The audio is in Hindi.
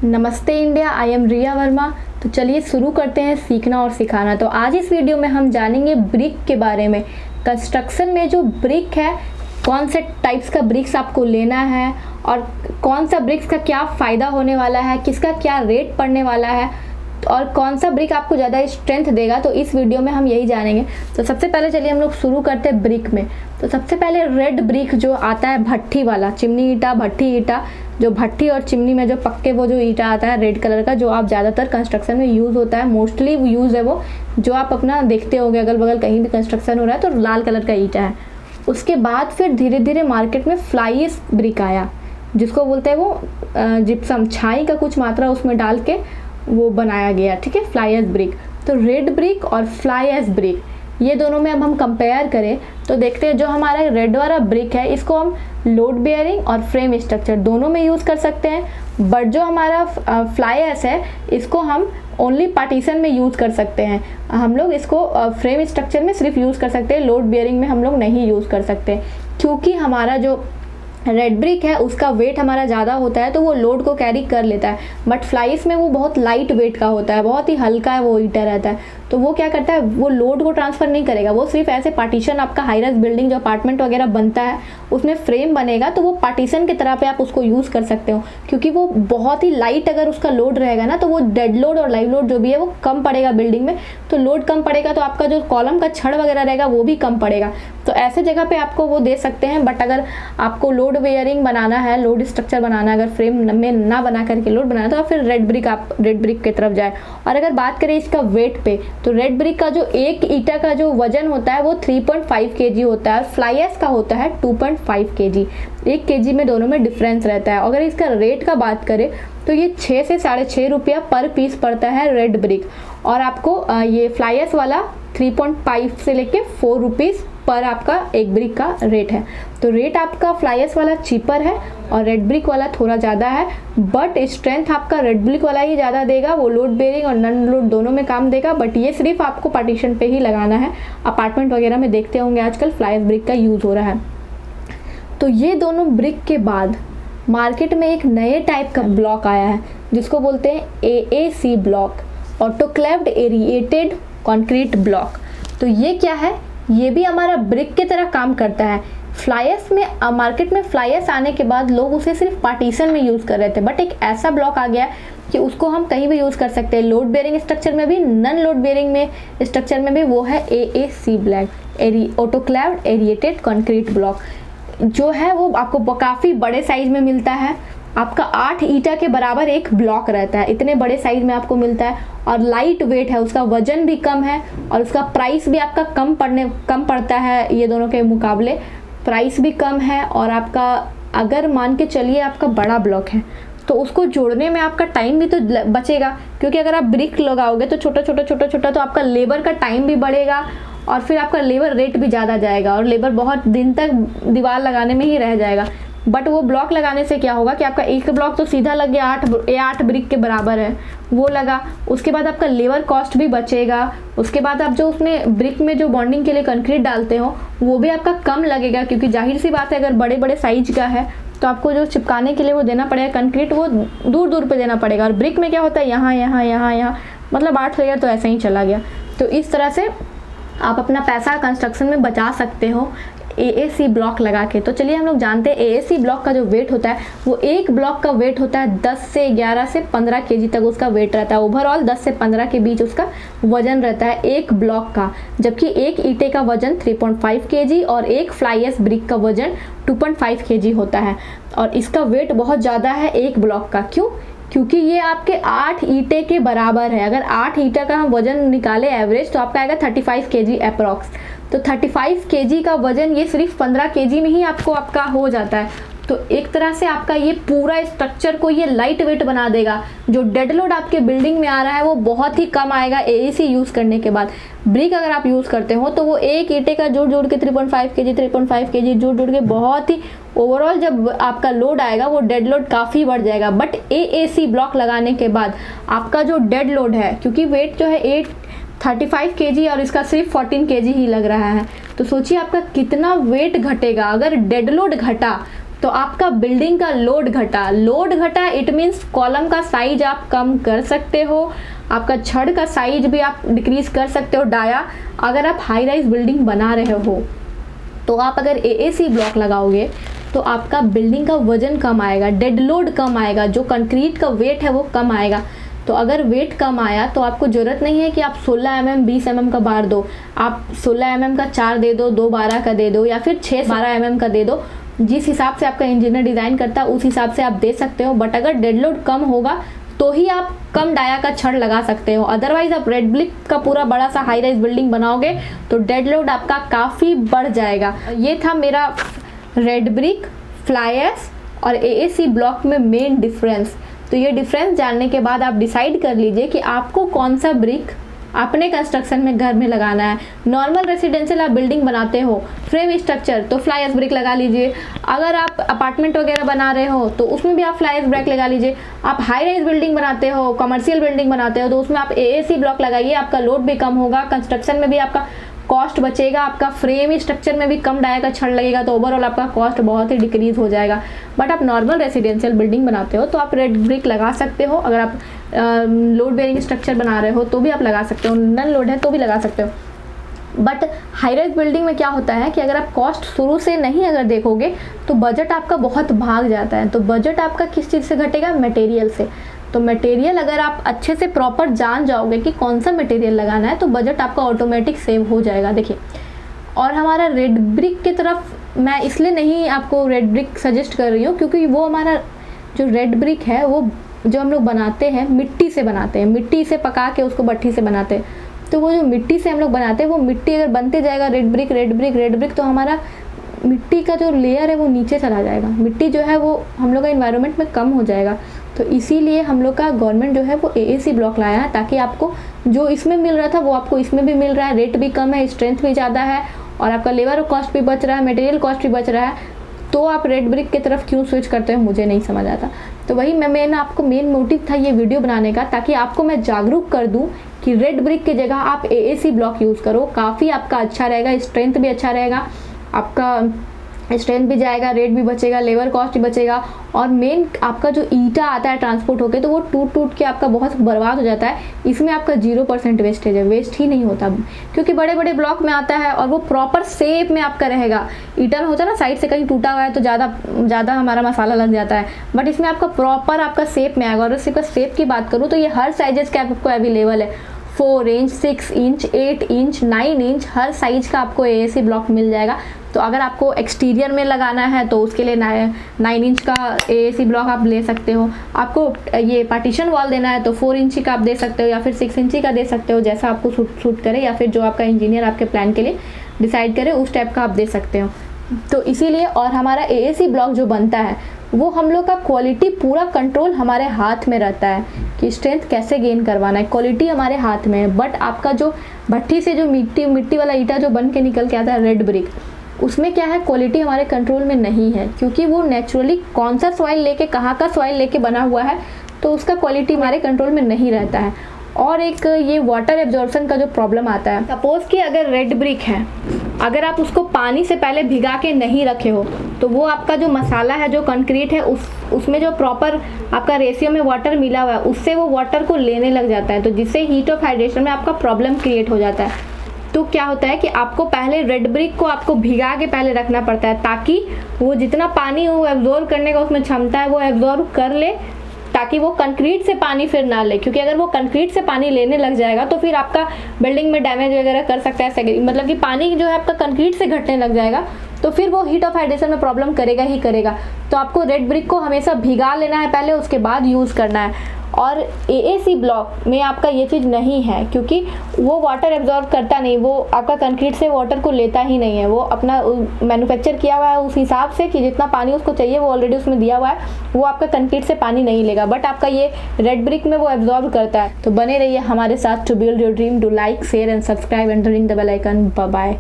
नमस्ते इंडिया, आई एम रिया वर्मा। तो चलिए शुरू करते हैं सीखना और सिखाना। तो आज इस वीडियो में हम जानेंगे ब्रिक के बारे में। कंस्ट्रक्शन में जो ब्रिक है, कौन से टाइप्स का ब्रिक्स आपको लेना है और कौन सा ब्रिक्स का क्या फ़ायदा होने वाला है, किसका क्या रेट पड़ने वाला है और कौन सा ब्रिक आपको ज़्यादा स्ट्रेंथ देगा। तो इस वीडियो में हम यही जानेंगे। तो सबसे पहले चलिए हम लोग शुरू करते हैं ब्रिक में। तो सबसे पहले रेड ब्रिक जो आता है, भट्ठी वाला, चिमनी ईटा, भट्ठी ईटा, जो भट्ठी और चिमनी में जो पक्के वो जो ईटा आता है रेड कलर का, जो आप ज़्यादातर कंस्ट्रक्शन में यूज़ होता है, मोस्टली यूज़ है वो, जो आप अपना देखते होंगे अगल बगल कहीं भी कंस्ट्रक्शन हो रहा है तो लाल कलर का ईटा है। उसके बाद फिर धीरे धीरे मार्केट में फ्लाईएश ब्रिक आया, जिसको बोलते हैं वो जिप्सम, छाई का कुछ मात्रा उसमें डाल के वो बनाया गया, ठीक है, फ्लाईएश ब्रिक। तो रेड ब्रिक और फ्लाईएश ब्रिक, ये दोनों में अब हम कंपेयर करें तो देखते हैं जो हमारा रेड वाला ब्रिक है, इसको हम लोड बेयरिंग और फ्रेम स्ट्रक्चर दोनों में यूज़ कर सकते हैं। बट जो हमारा फ्लाईएश है, इसको हम ओनली पार्टीशन में यूज़ कर सकते हैं। हम लोग इसको फ्रेम स्ट्रक्चर में सिर्फ यूज़ कर सकते हैं, लोड बेयरिंग में हम लोग नहीं यूज़ कर सकते, क्योंकि हमारा जो रेड ब्रिक है उसका वेट हमारा ज़्यादा होता है तो वो लोड को कैरी कर लेता है। बट फ्लाईएश में वो बहुत लाइट वेट का होता है, बहुत ही हल्का है वो ईटा रहता है, तो वो क्या करता है, वो लोड को ट्रांसफ़र नहीं करेगा। वो सिर्फ ऐसे पार्टीशन, आपका हाई राइज बिल्डिंग जो अपार्टमेंट वगैरह बनता है उसमें फ्रेम बनेगा तो वो पार्टीशन की तरह पे आप उसको यूज़ कर सकते हो, क्योंकि वो बहुत ही लाइट अगर उसका लोड रहेगा ना तो वो डेड लोड और लाइव लोड जो भी है वो कम पड़ेगा बिल्डिंग में। तो लोड कम पड़ेगा तो आपका जो कॉलम का छड़ वगैरह रहेगा वो भी कम पड़ेगा। तो ऐसे जगह पे आपको वो दे सकते हैं। बट अगर आपको लोड बेयरिंग बनाना है, लोड स्ट्रक्चर बनाना है, अगर फ्रेम में ना बना करके लोड बनाना तो फिर रेड ब्रिक की तरफ जाए। और अगर बात करें इसका वेट पे, तो रेड ब्रिक का जो एक ईटा का जो वजन होता है वो 3.5 kg होता है, फ्लाईएश का होता है 2.5 kg। 1 kg में दोनों में डिफरेंस रहता है। अगर इसका रेट का बात करें तो ये 6 से 6.5 रुपया पर पीस पड़ता है रेड ब्रिक, और आपको ये फ्लाईएश वाला 3.5 से लेके 4 रुपीज़ पर आपका एक ब्रिक का रेट है। तो रेट आपका फ्लाईएश वाला चीपर है और रेड ब्रिक वाला थोड़ा ज़्यादा है, बट स्ट्रेंथ आपका रेड ब्रिक वाला ही ज़्यादा देगा। वो लोड बेयरिंग और नॉन लोड दोनों में काम देगा, बट ये सिर्फ आपको पार्टीशन पे ही लगाना है। अपार्टमेंट वगैरह में देखते होंगे आजकल फ्लाईएश ब्रिक का यूज़ हो रहा है। तो ये दोनों ब्रिक के बाद मार्केट में एक नए टाइप का ब्लॉक आया है जिसको बोलते हैं AAC block, autoclaved aerated concrete block. तो ये क्या है, ये भी हमारा ब्रिक की तरह काम करता है। फ्लाईएश में मार्केट में फ्लाईएश आने के बाद लोग उसे सिर्फ पार्टीशन में यूज़ कर रहे थे, बट एक ऐसा ब्लॉक आ गया कि उसको हम कहीं भी यूज़ कर सकते हैं, लोड बेयरिंग स्ट्रक्चर में भी, नॉन लोड बेयरिंग में स्ट्रक्चर में भी। वो है AAC block, autoclaved aerated concrete block, जो है वो आपको काफ़ी बड़े साइज में मिलता है। आपका 8 ईटा के बराबर एक ब्लॉक रहता है, इतने बड़े साइज में आपको मिलता है, और लाइट वेट है, उसका वजन भी कम है और उसका प्राइस भी आपका कम पड़ता है। ये दोनों के मुकाबले प्राइस भी कम है। और आपका अगर मान के चलिए आपका बड़ा ब्लॉक है तो उसको जोड़ने में आपका टाइम भी तो बचेगा, क्योंकि अगर आप ब्रिक लगाओगे तो छोटा छोटा तो आपका लेबर का टाइम भी बढ़ेगा और फिर आपका लेबर रेट भी ज़्यादा जाएगा और लेबर बहुत दिन तक दीवार लगाने में ही रह जाएगा। बट वो ब्लॉक लगाने से क्या होगा कि आपका एक ब्लॉक तो सीधा लग गया, 8 ब्रिक के बराबर है, वो लगा। उसके बाद आपका लेबर कॉस्ट भी बचेगा। उसके बाद आप जो उसमें ब्रिक में जो बॉन्डिंग के लिए कंक्रीट डालते हो वो भी आपका कम लगेगा, क्योंकि जाहिर सी बात है अगर बड़े बड़े साइज का है तो आपको जो चिपकाने के लिए वो देना पड़ेगा कंक्रीट, वो दूर दूर पे देना पड़ेगा। और ब्रिक में क्या होता है, यहाँ मतलब 8 लेयर तो ऐसे ही चला गया। तो इस तरह से आप अपना पैसा कंस्ट्रक्शन में बचा सकते हो AAC ब्लॉक लगा के। तो चलिए हम लोग जानते हैं AAC ब्लॉक का जो वेट होता है, वो एक ब्लॉक का वेट होता है 10 से 11 से 15 kg तक उसका वेट रहता है। ओवरऑल 10 से 15 के बीच उसका वजन रहता है एक ब्लॉक का, जबकि एक ईंटे का वजन 3.5 kg और एक फ्लाईएश ब्रिक का वजन 2.5 kg होता है। और इसका वेट बहुत ज़्यादा है एक ब्लॉक का। क्यों? क्योंकि ये आपके 8 ईंटे के बराबर है। अगर 8 ईंटा का हम वजन निकाले एवरेज तो आपका आएगा 35 kg अप्रॉक्स। तो 35 kg का वजन ये सिर्फ 15 kg में ही आपका हो जाता है। तो एक तरह से आपका ये पूरा स्ट्रक्चर को ये लाइट वेट बना देगा। जो डेड लोड आपके बिल्डिंग में आ रहा है वो बहुत ही कम आएगा AAC यूज़ करने के बाद। ब्रिक अगर आप यूज़ करते हो तो वो एक ईंटे का जोड़ के 3.5 kg जोड़ के बहुत ही ओवरऑल जब आपका लोड आएगा वो डेड लोड काफ़ी बढ़ जाएगा। बट AAC ब्लॉक लगाने के बाद आपका जो डेड लोड है, क्योंकि वेट जो है 35 kg और इसका सिर्फ 14 kg ही लग रहा है, तो सोचिए आपका कितना वेट घटेगा। अगर डेड लोड घटा तो आपका बिल्डिंग का लोड घटा इट मीन्स कॉलम का साइज आप कम कर सकते हो, आपका छड़ का साइज भी आप डिक्रीज कर सकते हो। डाया, अगर आप हाई राइज बिल्डिंग बना रहे हो तो आप अगर AAC ब्लॉक लगाओगे तो आपका बिल्डिंग का वजन कम आएगा, डेड लोड कम आएगा, जो कंक्रीट का वेट है वो कम आएगा। तो अगर वेट कम आया तो आपको ज़रूरत नहीं है कि आप 16 mm 20 mm का बार दो, आप 16 mm का 4 दे दो, 2 12 का दे दो, या फिर 6 12 mm का दे दो। जिस हिसाब से आपका इंजीनियर डिज़ाइन करता है उस हिसाब से आप दे सकते हो। बट अगर डेड लोड कम होगा तो ही आप कम डाया का छड़ लगा सकते हो। अदरवाइज आप रेड ब्रिक का पूरा बड़ा सा हाई राइज बिल्डिंग बनाओगे तो डेड लोड आपका काफ़ी बढ़ जाएगा। ये था मेरा रेड ब्रिक, फ्लाई ऐश और AAC ब्लॉक में मेन डिफरेंस। तो ये डिफरेंस जानने के बाद आप डिसाइड कर लीजिए कि आपको कौन सा ब्रिक अपने कंस्ट्रक्शन में घर में लगाना है। नॉर्मल रेसिडेंशियल आप बिल्डिंग बनाते हो, फ्रेम स्ट्रक्चर, तो फ्लाई ऐश ब्रिक लगा लीजिए। अगर आप अपार्टमेंट वगैरह बना रहे हो तो उसमें भी आप फ्लाई ऐश ब्रिक लगा लीजिए। आप हाई राइज बिल्डिंग बनाते हो, कमर्शियल बिल्डिंग बनाते हो तो उसमें आप AAC ब्लॉक लगाइए, आपका लोड भी कम होगा, कंस्ट्रक्शन में भी आपका कॉस्ट बचेगा, आपका फ्रेम स्ट्रक्चर में भी कम डाया का छड़ लगेगा, तो ओवरऑल आपका कॉस्ट बहुत ही डिक्रीज हो जाएगा। बट आप नॉर्मल रेसिडेंशियल बिल्डिंग बनाते हो तो आप रेड ब्रिक लगा सकते हो। अगर आप लोड बेयरिंग स्ट्रक्चर बना रहे हो तो भी आप लगा सकते हो, नन लोड है तो भी लगा सकते हो। बट हाई राइज बिल्डिंग में क्या होता है कि अगर आप कॉस्ट शुरू से नहीं अगर देखोगे तो बजट आपका बहुत भाग जाता है। तो बजट आपका किस चीज़ से घटेगा? मटेरियल से। तो मटेरियल अगर आप अच्छे से प्रॉपर जान जाओगे कि कौन सा मटेरियल लगाना है तो बजट आपका ऑटोमेटिक सेव हो जाएगा। देखिए, और हमारा रेड ब्रिक की तरफ मैं इसलिए नहीं आपको रेड ब्रिक सजेस्ट कर रही हूँ क्योंकि वो हमारा जो रेड ब्रिक है वो जो हम लोग बनाते हैं मिट्टी से बनाते हैं, मिट्टी से पका के उसको भट्ठी से बनाते हैं। तो वो जो मिट्टी से हम लोग बनाते हैं वो मिट्टी अगर बनते जाएगा रेड ब्रिक तो हमारा मिट्टी का जो लेयर है वो नीचे चला जाएगा, मिट्टी जो है वो हम लोग का इन्वायरमेंट में कम हो जाएगा। तो इसीलिए हम लोग का गवर्नमेंट जो है वो AAC ब्लॉक लाया है ताकि आपको जो इसमें मिल रहा था वो आपको इसमें भी मिल रहा है, रेट भी कम है, स्ट्रेंथ भी ज़्यादा है और आपका लेबर कॉस्ट भी बच रहा है, मटेरियल कॉस्ट भी बच रहा है। तो आप रेड ब्रिक की तरफ क्यों स्विच करते हो मुझे नहीं समझ आता। तो वही मैंने आपको मेन मोटिव था ये वीडियो बनाने का ताकि आपको मैं जागरूक कर दूं कि रेड ब्रिक की जगह आप AAC ब्लॉक यूज़ करो, काफ़ी आपका अच्छा रहेगा, स्ट्रेंथ भी अच्छा रहेगा, आपका स्ट्रेंथ भी जाएगा, रेट भी बचेगा, लेबर कॉस्ट भी बचेगा और मेन आपका जो ईंटा आता है ट्रांसपोर्ट होके तो वो टूट के आपका बहुत बर्बाद हो जाता है। इसमें आपका 0% वेस्टेज है, वेस्ट ही नहीं होता क्योंकि बड़े बड़े ब्लॉक में आता है और वो प्रॉपर शेप में आपका रहेगा। ईंटा में होता है ना साइड से कहीं टूटा हुआ है तो ज़्यादा हमारा मसाला लग जाता है, बट इसमें आपका प्रॉपर आपका शेप में आएगा। और इसी का शेप की बात करूँ तो ये हर साइजेस का आपको अवेलेबल है, 4 इंच, 6 इंच, 8 इंच, 9 इंच, हर साइज का आपको AAC ब्लॉक मिल जाएगा। तो अगर आपको एक्सटीरियर में लगाना है तो उसके लिए 9 इंच का AAC ब्लॉक आप ले सकते हो। आपको ये पार्टीशन वॉल देना है तो 4 इंची का आप दे सकते हो या फिर 6 इंची का दे सकते हो, जैसा आपको सूट करे या फिर जो आपका इंजीनियर आपके प्लान के लिए डिसाइड करे उस टाइप का आप दे सकते हो। तो इसीलिए और हमारा AAC ब्लॉक जो बनता है वो हम लोग का क्वालिटी पूरा कंट्रोल हमारे हाथ में रहता है कि स्ट्रेंथ कैसे गेन करवाना है, क्वालिटी हमारे हाथ में है। बट आपका जो भट्ठी से जो मिट्टी वाला ईंटा जो बन के निकल के आता है रेड ब्रिक, उसमें क्या है क्वालिटी हमारे कंट्रोल में नहीं है क्योंकि वो नेचुरली कौन सा सॉइल लेके कहाँ का सॉइल लेके बना हुआ है तो उसका क्वालिटी हमारे कंट्रोल में नहीं रहता है। और एक ये वाटर एब्जॉर्प्शन का जो प्रॉब्लम आता है, सपोज कि अगर रेड ब्रिक है, अगर आप उसको पानी से पहले भिगा के नहीं रखे हो तो वो आपका जो मसाला है जो कंक्रीट है उसमें जो प्रॉपर आपका रेशियो में वाटर मिला हुआ है उससे वो वाटर को लेने लग जाता है, तो जिससे हीट ऑफ हाइड्रेशन में आपका प्रॉब्लम क्रिएट हो जाता है। तो क्या होता है कि आपको पहले रेड ब्रिक को आपको भिगा के पहले रखना पड़ता है ताकि वो जितना पानी वो एब्जॉर्ब करने का उसमें क्षमता है वो एब्जॉर्ब कर ले, ताकि वो कंक्रीट से पानी फिर ना ले, क्योंकि अगर वो कंक्रीट से पानी लेने लग जाएगा तो फिर आपका बिल्डिंग में डैमेज वगैरह कर सकता है, मतलब कि पानी जो है आपका कंक्रीट से घटने लग जाएगा तो फिर वो हीट ऑफ हाइड्रेशन में प्रॉब्लम करेगा ही करेगा। तो आपको रेड ब्रिक को हमेशा भिगा लेना है पहले, उसके बाद यूज़ करना है। और AAC ब्लॉक में आपका ये चीज़ नहीं है क्योंकि वो वाटर एब्जॉर्ब करता नहीं, वो आपका कंक्रीट से वाटर को लेता ही नहीं है, वो अपना मैन्युफैक्चर किया हुआ है उस हिसाब से कि जितना पानी उसको चाहिए वो ऑलरेडी उसमें दिया हुआ है, वो आपका कंक्रीट से पानी नहीं लेगा। बट आपका ये रेड ब्रिक में वो एब्जॉर्ब करता है। तो बने रहिए हमारे साथ to build your dream, do like, share and subscribe and ring the bell icon. Bye bye.